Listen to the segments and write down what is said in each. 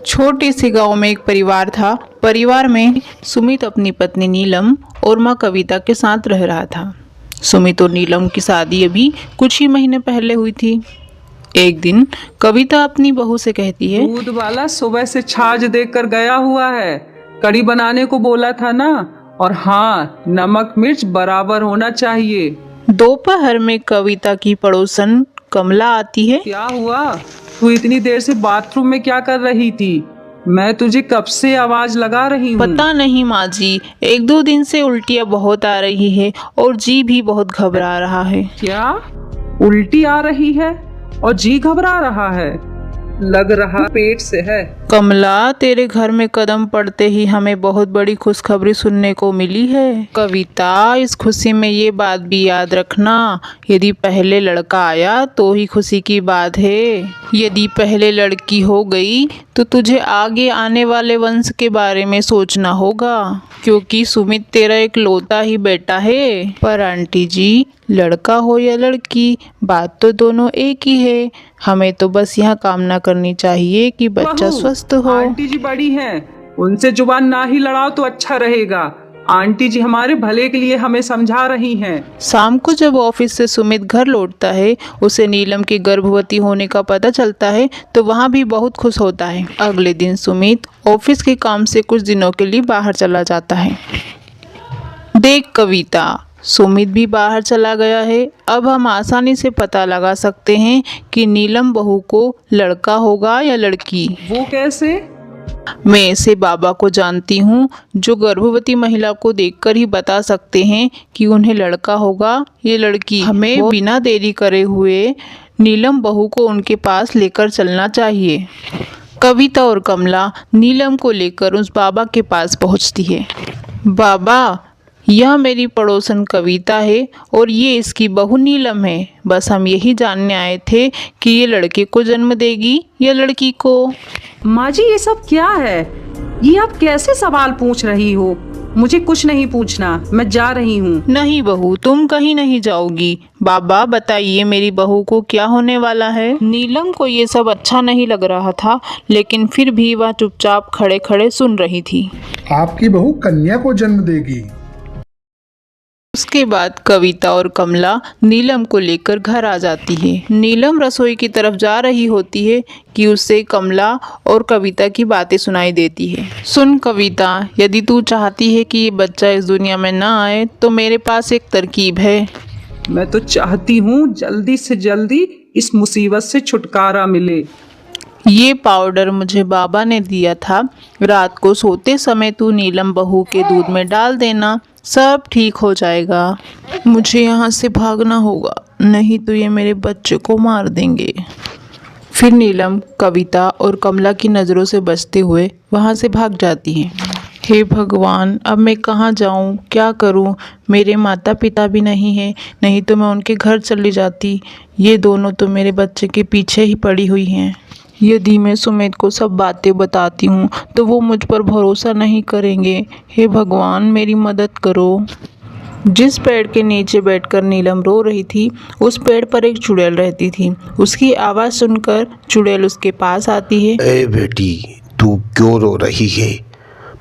छोटे से गांव में एक परिवार था। परिवार में सुमित अपनी पत्नी नीलम और माँ कविता के साथ रह रहा था। सुमित और नीलम की शादी अभी कुछ ही महीने पहले हुई थी। एक दिन कविता अपनी बहू से कहती है, दूध वाला सुबह से छाछ देकर गया हुआ है। कढ़ी बनाने को बोला था ना, और हाँ, नमक मिर्च बराबर होना चाहिए। दोपहर में कविता की पड़ोसन कमला आती है। क्या हुआ? तू इतनी देर से बाथरूम में क्या कर रही थी? मैं तुझे कब से आवाज लगा रही हूँ। पता नहीं माँ जी, 1-2 दिन से उल्टियाँ बहुत आ रही है और जी भी बहुत घबरा रहा है। क्या उल्टी आ रही है और जी घबरा रहा है? लग रहा पेट से है। कमला, तेरे घर में कदम पड़ते ही हमें बहुत बड़ी खुशखबरी सुनने को मिली है। कविता, इस खुशी में ये बात भी याद रखना, यदि पहले लड़का आया तो ही खुशी की बात है। यदि पहले लड़की हो गई तो तुझे आगे आने वाले वंश के बारे में सोचना होगा, क्योंकि सुमित तेरा एक लौता ही बेटा है। पर आंटी जी, लड़का हो या लड़की, बात तो दोनों एक ही है। हमें तो बस यहाँ कामना करनी चाहिए कि बच्चा स्वस्थ हो। आंटी जी बड़ी हैं, उनसे जुबान ना ही लड़ाओ तो अच्छा रहेगा। आंटी जी हमारे भले के लिए हमें समझा रही हैं। शाम को जब ऑफिस से सुमित घर लौटता है, उसे नीलम के गर्भवती होने का पता चलता है तो वहाँ भी बहुत खुश होता है। अगले दिन सुमित ऑफिस के काम से कुछ दिनों के लिए बाहर चला जाता है। देख कविता, सुमित भी बाहर चला गया है। अब हम आसानी से पता लगा सकते हैं कि नीलम बहू को लड़का होगा या लड़की। वो कैसे? मैं ऐसे बाबा को जानती हूँ जो गर्भवती महिला को देखकर ही बता सकते हैं कि उन्हें लड़का होगा या लड़की। हमें बिना देरी करे हुए नीलम बहू को उनके पास लेकर चलना चाहिए। कविता और कमला नीलम को लेकर उस बाबा के पास पहुँचती है। बाबा, यह मेरी पड़ोसन कविता है और ये इसकी बहू नीलम है। बस हम यही जानने आए थे कि ये लड़के को जन्म देगी या लड़की को। माँ जी, ये सब क्या है? ये आप कैसे सवाल पूछ रही हो? मुझे कुछ नहीं पूछना, मैं जा रही हूँ। नहीं बहू, तुम कहीं नहीं जाओगी। बाबा बताइए, मेरी बहू को क्या होने वाला है? नीलम को ये सब अच्छा नहीं लग रहा था, लेकिन फिर भी वह चुपचाप खड़े खड़े सुन रही थी। आपकी बहू कन्या को जन्म देगी। उसके बाद कविता और कमला नीलम को लेकर घर आ जाती है। नीलम रसोई की तरफ जा रही होती है कि उसे कमला और कविता की बातें सुनाई देती है। सुन कविता, यदि तू चाहती है कि ये बच्चा इस दुनिया में ना आए तो मेरे पास एक तरकीब है। मैं तो चाहती हूँ जल्दी से जल्दी इस मुसीबत से छुटकारा मिले। ये पाउडर मुझे बाबा ने दिया था। रात को सोते समय तू नीलम बहू के दूध में डाल देना, सब ठीक हो जाएगा। मुझे यहाँ से भागना होगा, नहीं तो ये मेरे बच्चे को मार देंगे। फिर नीलम कविता और कमला की नज़रों से बचते हुए वहाँ से भाग जाती है। हे भगवान, अब मैं कहाँ जाऊँ, क्या करूँ? मेरे माता पिता भी नहीं हैं, नहीं तो मैं उनके घर चली जाती। ये दोनों तो मेरे बच्चे के पीछे ही पड़ी हुई हैं। यदि मैं सुमित को सब बातें बताती हूँ तो वो मुझ पर भरोसा नहीं करेंगे। हे भगवान, मेरी मदद करो। जिस पेड़ के नीचे बैठकर नीलम रो रही थी, उस पेड़ पर एक चुड़ैल रहती थी। उसकी आवाज़ सुनकर चुड़ैल उसके पास आती है। ए बेटी, तू क्यों रो रही है?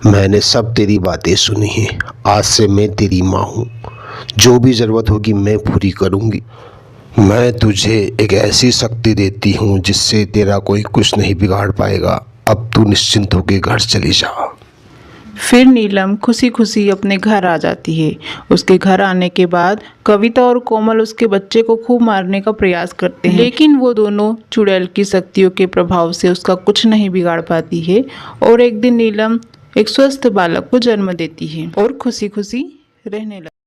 मैंने सब तेरी बातें सुनी हैं। आज से मैं तेरी माँ हूँ। जो भी ज़रूरत होगी मैं पूरी करूँगी। मैं तुझे एक ऐसी शक्ति देती हूँ जिससे तेरा कोई कुछ नहीं बिगाड़ पाएगा। अब तू निश्चिंत होकर घर चली जा। फिर नीलम खुशी खुशी अपने घर आ जाती है। उसके घर आने के बाद कविता और कोमल उसके बच्चे को खूब मारने का प्रयास करते हैं, लेकिन वो दोनों चुड़ैल की शक्तियों के प्रभाव से उसका कुछ नहीं बिगाड़ पाती है। और एक दिन नीलम एक स्वस्थ बालक को जन्म देती है और खुशी खुशी रहने लगती है।